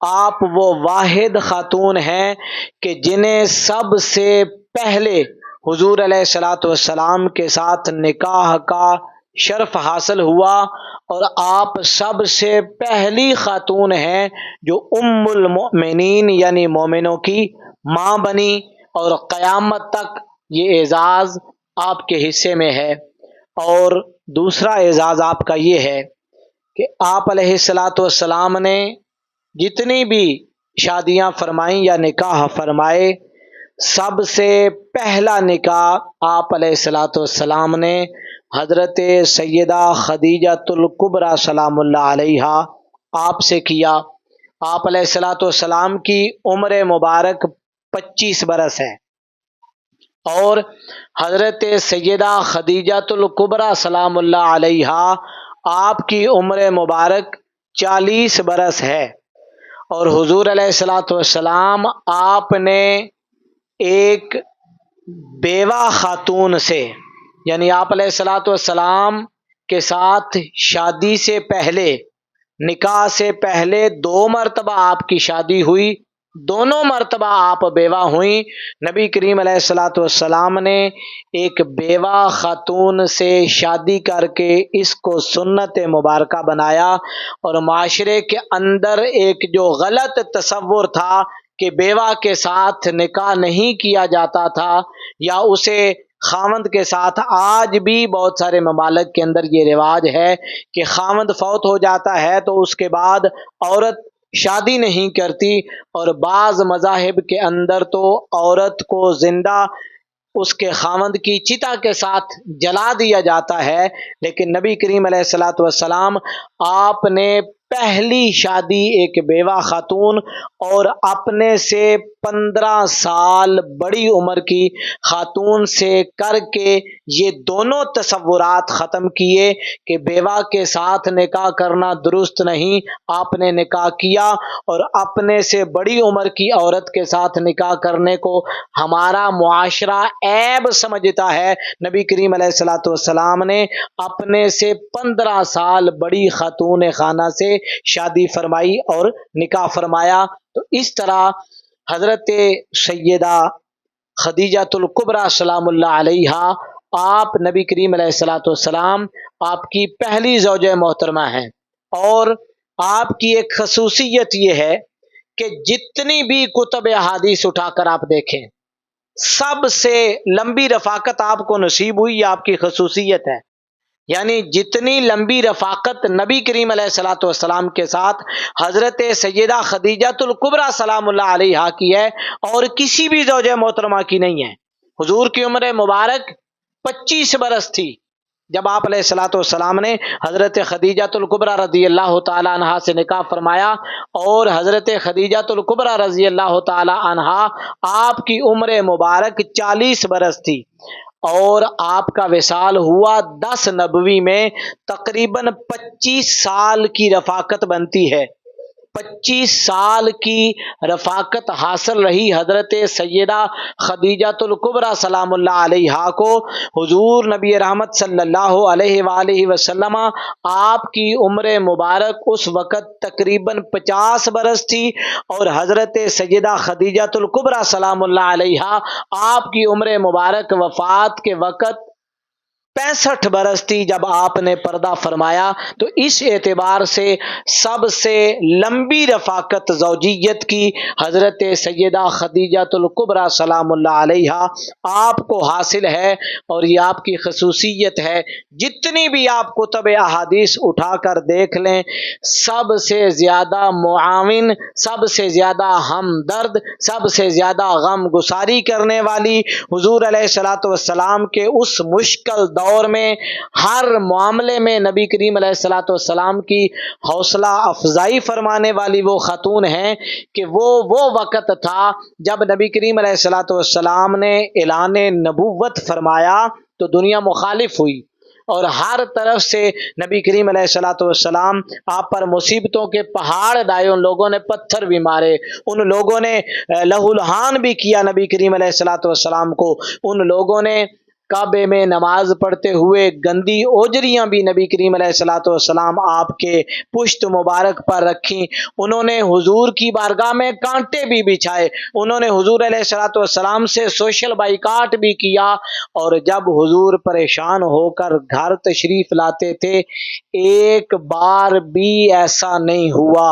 آپ وہ واحد خاتون ہیں کہ جنہیں سب سے پہلے حضور علیہ الصلاۃ والسلام کے ساتھ نکاح کا شرف حاصل ہوا، اور آپ سب سے پہلی خاتون ہیں جو ام المؤمنین یعنی مومنوں کی ماں بنی، اور قیامت تک یہ اعزاز آپ کے حصے میں ہے۔ اور دوسرا اعزاز آپ کا یہ ہے کہ آپ علیہ الصلاۃ والسلام نے جتنی بھی شادیاں فرمائیں یا نکاح فرمائے، سب سے پہلا نکاح آپ علیہ الصلاۃ والسلام نے حضرت سیدہ خدیجۃ الکبریٰ سلام اللہ علیہا آپ سے کیا۔ آپ علیہ الصلاۃ والسلام کی عمر مبارک 25 برس ہے، اور حضرت سیدہ خدیجۃ الکبریٰ سلام اللہ علیہا آپ کی عمر مبارک 40 برس ہے۔ اور حضور علیہ الصلاۃ والسلام آپ نے ایک بیوہ خاتون سے، یعنی آپ علیہ الصلاۃ والسلام کے ساتھ شادی سے پہلے، نکاح سے پہلے 2 مرتبہ آپ کی شادی ہوئی، دونوں مرتبہ آپ بیوہ ہوئیں۔ نبی کریم علیہ الصلاۃ والسلام نے ایک بیوہ خاتون سے شادی کر کے اس کو سنت مبارکہ بنایا، اور معاشرے کے اندر ایک جو غلط تصور تھا کہ بیوہ کے ساتھ نکاح نہیں کیا جاتا تھا، یا اسے خاوند کے ساتھ، آج بھی بہت سارے ممالک کے اندر یہ رواج ہے کہ خاوند فوت ہو جاتا ہے تو اس کے بعد عورت شادی نہیں کرتی، اور بعض مذاہب کے اندر تو عورت کو زندہ اس کے خاوند کی چتا کے ساتھ جلا دیا جاتا ہے۔ لیکن نبی کریم علیہ الصلاۃ والسلام آپ نے پہلی شادی ایک بیوہ خاتون اور اپنے سے 15 سال بڑی عمر کی خاتون سے کر کے یہ دونوں تصورات ختم کیے کہ بیوہ کے ساتھ نکاح کرنا درست نہیں، آپ نے نکاح کیا، اور اپنے سے بڑی عمر کی عورت کے ساتھ نکاح کرنے کو ہمارا معاشرہ عیب سمجھتا ہے۔ نبی کریم علیہ الصلاۃ والسلام نے اپنے سے 15 سال بڑی خاتون خانہ سے شادی فرمائی اور نکاح فرمایا۔ تو اس طرح حضرت سیدہ خدیجۃ الکبریٰ سلام اللہ علیہا آپ نبی کریم علیہ الصلاۃ والسلام آپ کی پہلی زوجہ محترمہ ہیں، اور آپ کی ایک خصوصیت یہ ہے کہ جتنی بھی کتب احادیث اٹھا کر آپ دیکھیں، سب سے لمبی رفاقت آپ کو نصیب ہوئی، یہ آپ کی خصوصیت ہے۔ یعنی جتنی لمبی رفاقت نبی کریم علیہ الصلاۃ والسلام کے ساتھ حضرت سیدہ خدیجۃ الکبریٰ سلام اللہ علیہا کی ہے، اور کسی بھی زوجہ محترمہ کی نہیں ہے۔ حضور کی عمر مبارک 25 برس تھی جب آپ علیہ الصلاۃ والسلام نے حضرت خدیجۃ الکبریٰ رضی اللہ تعالی عنہا سے نکاح فرمایا، اور حضرت خدیجۃ الکبریٰ رضی اللہ تعالی عنہا آپ کی عمر مبارک 40 برس تھی، اور آپ کا وصال ہوا 10 نبوی میں، تقریباً 25 سال کی رفاقت بنتی ہے۔ 25 سال کی رفاقت حاصل رہی حضرت سیدہ خدیجۃ الکبریٰ سلام اللہ علیہا کو۔ حضور نبی رحمت صلی اللہ علیہ وآلہ وسلم آپ کی عمر مبارک اس وقت تقریباً 50 برس تھی، اور حضرت سیدہ خدیجۃ الکبریٰ سلام اللہ علیہا آپ کی عمر مبارک وفات کے وقت 65 برس تھی جب آپ نے پردہ فرمایا۔ تو اس اعتبار سے سب سے لمبی رفاقت زوجیت کی حضرت سیدہ خدیجۃ الکبریٰ سلام اللہ علیہا آپ کو حاصل ہے، اور یہ آپ کی خصوصیت ہے۔ جتنی بھی آپ کتب احادیث اٹھا کر دیکھ لیں، سب سے زیادہ معاون، سب سے زیادہ ہمدرد، سب سے زیادہ غم گساری کرنے والی، حضور علیہ الصلاۃ والسلام کے اس مشکل دور میں ہر معاملے میں نبی کریم علیہ الصلاۃ والسلام کی حوصلہ افزائی فرمانے والی وہ خاتون ہیں کہ وہ وقت تھا جب نبی کریم علیہ الصلاۃ والسلام نے اعلان نبوت فرمایا تو دنیا مخالف ہوئی، اور ہر طرف سے نبی کریم علیہ الصلاۃ والسلام آپ پر مصیبتوں کے پہاڑ ڈائے، ان لوگوں نے پتھر بھی مارے، ان لوگوں نے لہو لہان بھی کیا نبی کریم علیہ الصلاۃ والسلام کو، ان لوگوں نے کعبے میں نماز پڑھتے ہوئے گندی اوجریاں بھی نبی کریم علیہ الصلوۃ والسلام آپ کے پشت مبارک پر رکھیں، انہوں نے حضور کی بارگاہ میں کانٹے بھی بچھائے، انہوں نے حضور علیہ الصلوۃ والسلام سے سوشل بائیکاٹ بھی کیا، اور جب حضور پریشان ہو کر گھر تشریف لاتے تھے ایک بار بھی ایسا نہیں ہوا۔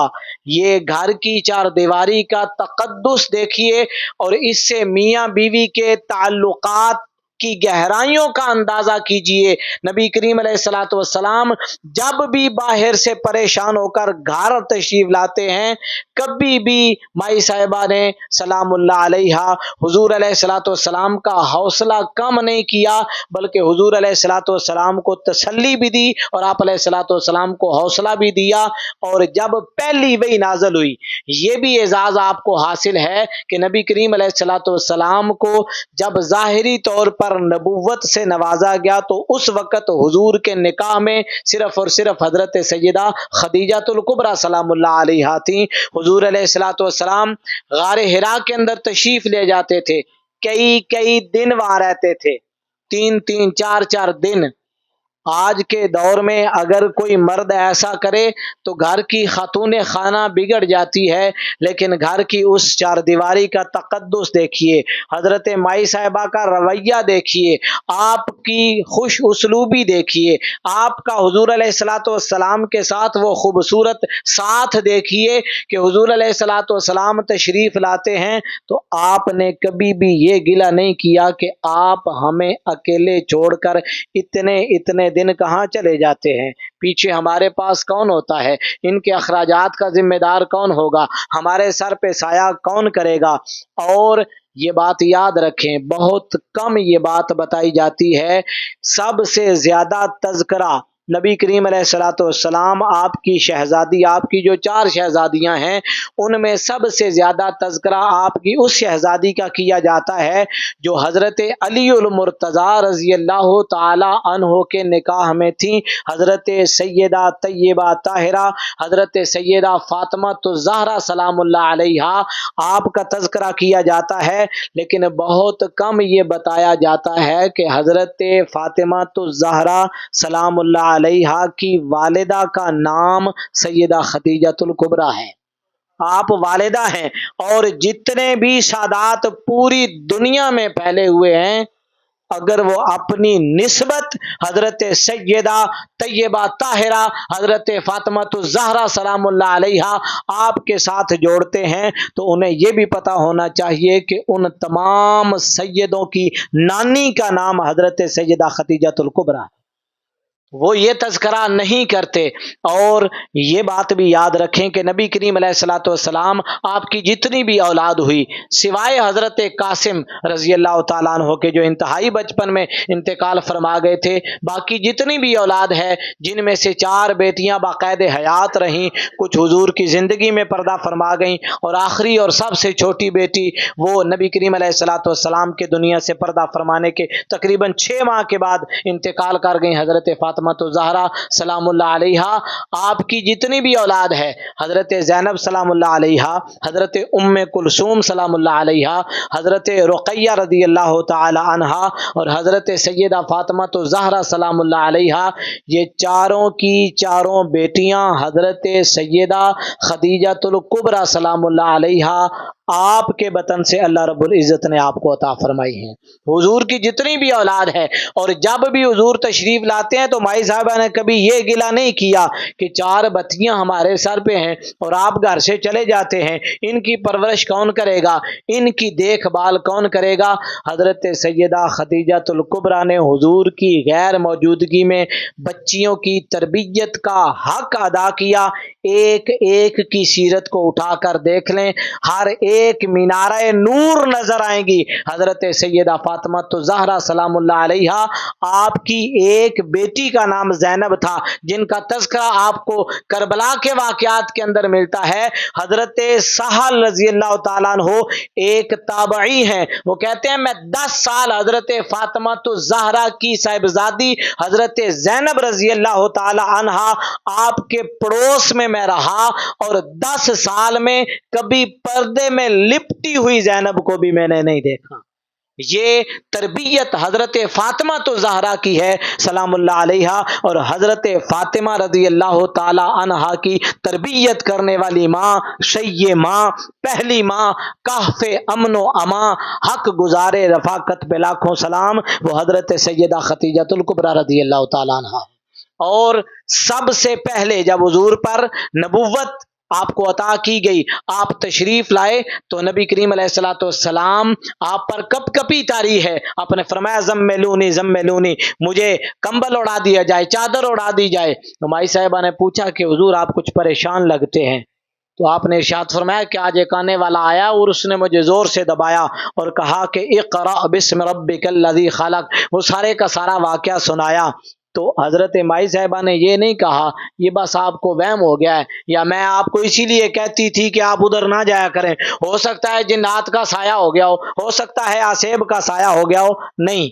یہ گھر کی چار دیواری کا تقدس دیکھیے اور اس سے میاں بیوی کے تعلقات کی گہرائیوں کا اندازہ کیجئے۔ نبی کریم علیہ الصلوۃ والسلام جب بھی باہر سے پریشان ہو کر گھر تشریف لاتے ہیں، کبھی بھی مائی صاحبہ نے سلام اللہ علیہا حضور علیہ الصلوۃ والسلام کا حوصلہ کم نہیں کیا، بلکہ حضور علیہ الصلوۃ والسلام کو تسلی بھی دی اور آپ علیہ الصلوۃ والسلام کو حوصلہ بھی دیا۔ اور جب پہلی وحی نازل ہوئی، یہ بھی اعزاز آپ کو حاصل ہے کہ نبی کریم علیہ الصلوۃ والسلام کو جب ظاہری طور پر نبوت سے نوازا گیا تو اس وقت حضور کے نکاح میں صرف اور صرف حضرت سیدہ خدیجہ الکبریٰ سلام اللہ علیہا تھیں۔ حضور علیہ الصلوۃ والسلام غار حرا کے اندر تشریف لے جاتے تھے، کئی دن وہاں رہتے تھے، 3 4 دن۔ آج کے دور میں اگر کوئی مرد ایسا کرے تو گھر کی خاتون خانہ بگڑ جاتی ہے، لیکن گھر کی اس چار دیواری کا تقدس دیکھیے، حضرت مائی صاحبہ کا رویہ دیکھیے، آپ کی خوش اسلوبی دیکھیے، آپ کا حضور علیہ الصلوۃ والسلام کے ساتھ وہ خوبصورت ساتھ دیکھیے کہ حضور علیہ الصلوۃ والسلام تشریف لاتے ہیں تو آپ نے کبھی بھی یہ گلہ نہیں کیا کہ آپ ہمیں اکیلے چھوڑ کر اتنے دن کہاں چلے جاتے ہیں، پیچھے ہمارے پاس کون ہوتا ہے، ان کے اخراجات کا ذمہ دار کون ہوگا، ہمارے سر پہ سایہ کون کرے گا۔ اور یہ بات یاد رکھیں، بہت کم یہ بات بتائی جاتی ہے، سب سے زیادہ تذکرہ نبی کریم علیہ الصلوۃ والسلام، آپ کی شہزادی، آپ کی جو 4 شہزادیاں ہیں ان میں سب سے زیادہ تذکرہ آپ کی اس شہزادی کا کیا جاتا ہے جو حضرت علی المرتضیٰ رضی اللہ تعالی عنہ کے نکاح میں تھیں، حضرت سیدہ طیبہ طاہرہ، حضرت سیدہ فاطمہ الزہرا سلام اللہ علیہا، آپ کا تذکرہ کیا جاتا ہے، لیکن بہت کم یہ بتایا جاتا ہے کہ حضرت فاطمہ الزہرا سلام اللہ علیہا کی والدہ کا نام سیدہ خدیجہ الکبریٰ ہے، آپ والدہ ہیں۔ اور جتنے بھی سادات پوری دنیا میں پھیلے ہوئے ہیں، اگر وہ اپنی نسبت حضرت سیدہ طیبہ طاہرہ حضرت فاطمہ الزہرا سلام اللہ علیہا آپ کے ساتھ جوڑتے ہیں تو انہیں یہ بھی پتہ ہونا چاہیے کہ ان تمام سیدوں کی نانی کا نام حضرت سیدہ خدیجہ الکبریٰ ہے، وہ یہ تذکرہ نہیں کرتے۔ اور یہ بات بھی یاد رکھیں کہ نبی کریم علیہ الصلوۃ والسلام آپ کی جتنی بھی اولاد ہوئی سوائے حضرت قاسم رضی اللہ تعالیٰ عنہ کے جو انتہائی بچپن میں انتقال فرما گئے تھے، باقی جتنی بھی اولاد ہے جن میں سے 4 بیٹیاں باقاعد حیات رہیں، کچھ حضور کی زندگی میں پردہ فرما گئیں، اور آخری اور سب سے چھوٹی بیٹی وہ نبی کریم علیہ الصلوۃ والسلام کے دنیا سے پردہ فرمانے کے تقریباً 6 ماہ کے بعد انتقال کر گئیں، حضرت فاطمہ الزہرا سلام اللہ علیہا۔ آپ کی جتنی بھی اولاد ہے، حضرت زینب سلام اللہ علیہا، حضرت ام کلثوم سلام اللہ علیہا، حضرت رقیہ رضی اللہ تعالی عنہا اور حضرت سیدہ فاطمہ الزہرا سلام اللہ علیہا، یہ چاروں کی چاروں بیٹیاں حضرت سیدہ خدیجہ الکبریٰ سلام اللہ علیہا آپ کے بطن سے اللہ رب العزت نے آپ کو عطا فرمائی ہیں۔ حضور کی جتنی بھی اولاد ہے، اور جب بھی حضور تشریف لاتے ہیں تو مائی صاحبہ نے کبھی یہ گلہ نہیں کیا کہ 4 بچیاں ہمارے سر پہ ہیں اور آپ گھر سے چلے جاتے ہیں، ان کی پرورش کون کرے گا، ان کی دیکھ بھال کون کرے گا۔ حضرت سیدہ خدیجہ الکبریٰ نے حضور کی غیر موجودگی میں بچیوں کی تربیت کا حق ادا کیا۔ ایک کی سیرت کو اٹھا کر دیکھ لیں، ہر ایک مینارہ نور نظر آئیں گی۔ حضرت سیدہ فاطمہ الزہرا سلام اللہ علیہا، آپ کی ایک بیٹی کا نام زینب تھا جن کا تذکرہ آپ کو کربلا کے واقعات کے اندر ملتا ہے۔ حضرت سہل رضی اللہ تعالیٰ عنہ ایک تابعی ہیں، وہ کہتے ہیں میں 10 سال حضرت فاطمہ الزہرا کی صاحبزادی حضرت زینب رضی اللہ تعالی عنہا آپ کے پڑوس میں رہا، اور 10 سال میں کبھی پردے میں لپٹی ہوئی زینب کو بھی میں نے نہیں دیکھا۔ یہ تربیت حضرت فاطمہ تو زہرا کی ہے سلام اللہ علیہا، اور حضرت فاطمہ رضی اللہ تعالی عنہا کی تربیت کرنے والی ماں، شیع ماں، پہلی ماں، کہف امن و امان، حق گزارے رفاقت پہ لاکھوں سلام، وہ حضرت سیدہ خدیجہ الکبریٰ رضی اللہ تعالی عنہا۔ اور سب سے پہلے جب حضور پر نبوت آپ کو عطا کی گئی، آپ تشریف لائے، تو نبی کریم علیہ الصلوۃ والسلام آپ پر کپ کپی طاری ہے، آپ نے فرمایا زملونی زملونی، مجھے کمبل اڑا دیا جائے، چادر اڑا دی جائے۔ تو مائی صاحبہ نے پوچھا کہ حضور آپ کچھ پریشان لگتے ہیں، تو آپ نے ارشاد فرمایا کہ آج ایک آنے والا آیا اور اس نے مجھے زور سے دبایا اور کہا کہ اقرأ بسم ربک الذی خلق، وہ سارے کا سارا واقعہ سنایا۔ تو حضرت مائی صاحبہ نے یہ نہیں کہا یہ بس آپ کو وہم ہو گیا ہے، یا میں آپ کو اسی لیے کہتی تھی کہ آپ ادھر نہ جایا کریں، ہو سکتا ہے جنات کا سایہ ہو گیا ہو سکتا ہے آسیب کا سایہ ہو گیا ہو۔ نہیں،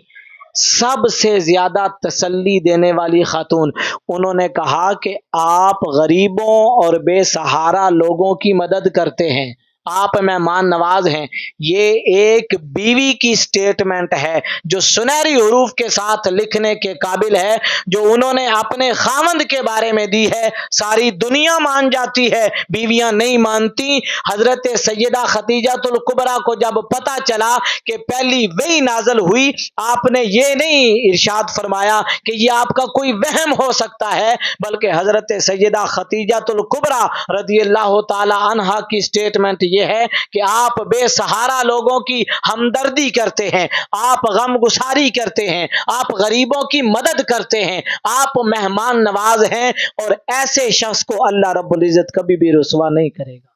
سب سے زیادہ تسلی دینے والی خاتون، انہوں نے کہا کہ آپ غریبوں اور بے سہارا لوگوں کی مدد کرتے ہیں، آپ مہمان نواز ہیں۔ یہ ایک بیوی کی سٹیٹمنٹ ہے جو سنہری حروف کے ساتھ لکھنے کے قابل ہے، جو انہوں نے اپنے خاوند کے بارے میں دی ہے۔ ساری دنیا مان جاتی ہے، بیویاں نہیں مانتی۔ حضرت سیدہ خدیجہ الکبریٰ کو جب پتہ چلا کہ پہلی وحی نازل ہوئی، آپ نے یہ نہیں ارشاد فرمایا کہ یہ آپ کا کوئی وہم ہو سکتا ہے، بلکہ حضرت سیدہ خدیجہ الکبریٰ رضی اللہ تعالی عنہا کی سٹیٹمنٹ یہ ہے کہ آپ بے سہارا لوگوں کی ہمدردی کرتے ہیں، آپ غم گساری کرتے ہیں، آپ غریبوں کی مدد کرتے ہیں، آپ مہمان نواز ہیں، اور ایسے شخص کو اللہ رب العزت کبھی بھی رسوا نہیں کرے گا۔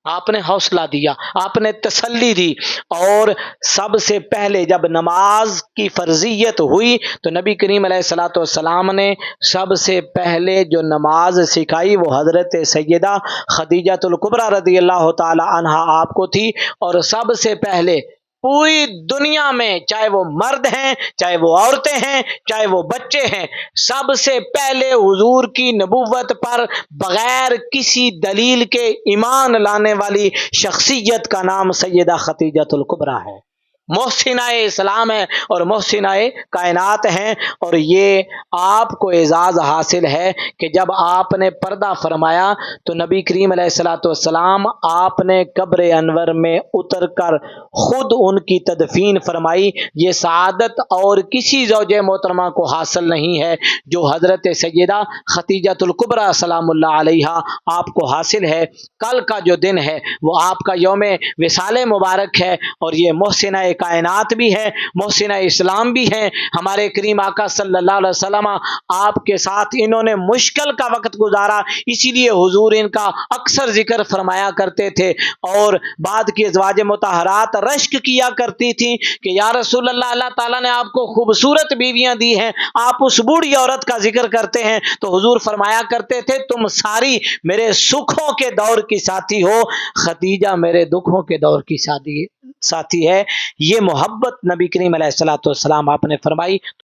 آپ نے حوصلہ دیا، آپ نے تسلی دی۔ اور سب سے پہلے جب نماز کی فرضیت ہوئی تو نبی کریم علیہ الصلوۃ والسلام نے سب سے پہلے جو نماز سکھائی وہ حضرت سیدہ خدیجہ الکبریٰ رضی اللہ تعالی عنہا آپ کو تھی۔ اور سب سے پہلے پوری دنیا میں، چاہے وہ مرد ہیں، چاہے وہ عورتیں ہیں، چاہے وہ بچے ہیں، سب سے پہلے حضور کی نبوت پر بغیر کسی دلیل کے ایمان لانے والی شخصیت کا نام سیدہ خدیجہ الکبریٰ ہے، محسنہ اسلام ہے اور محسنہ کائنات ہیں۔ اور یہ آپ کو اعزاز حاصل ہے کہ جب آپ نے پردہ فرمایا تو نبی کریم علیہ الصلوۃ والسلام آپ نے قبر انور میں اتر کر خود ان کی تدفین فرمائی۔ یہ سعادت اور کسی زوج محترمہ کو حاصل نہیں ہے جو حضرت سیدہ خدیجہ الکبریٰ سلام اللہ علیہا آپ کو حاصل ہے۔ کل کا جو دن ہے وہ آپ کا یوم وصال مبارک ہے، اور یہ محسنہ کائنات بھی ہے، محسنہ اسلام بھی ہے۔ ہمارے کریم آقا صلی اللہ علیہ وسلم آپ کے ساتھ انہوں نے مشکل کا وقت گزارا، اسی لیے حضور ان کا اکثر ذکر فرمایا کرتے تھے، اور بعد کی ازواج مطہرات رشک کیا کرتی تھیں کہ یا رسول اللہ، اللہ تعالیٰ نے آپ کو خوبصورت بیویاں دی ہیں، آپ اس بوڑھی عورت کا ذکر کرتے ہیں، تو حضور فرمایا کرتے تھے تم ساری میرے سکھوں کے دور کی ساتھی ہو، خدیجہ میرے دکھوں کے دور کی ساتھی ہے۔ یہ محبت نبی کریم علیہ الصلوۃ والسلام آپ نے فرمائی۔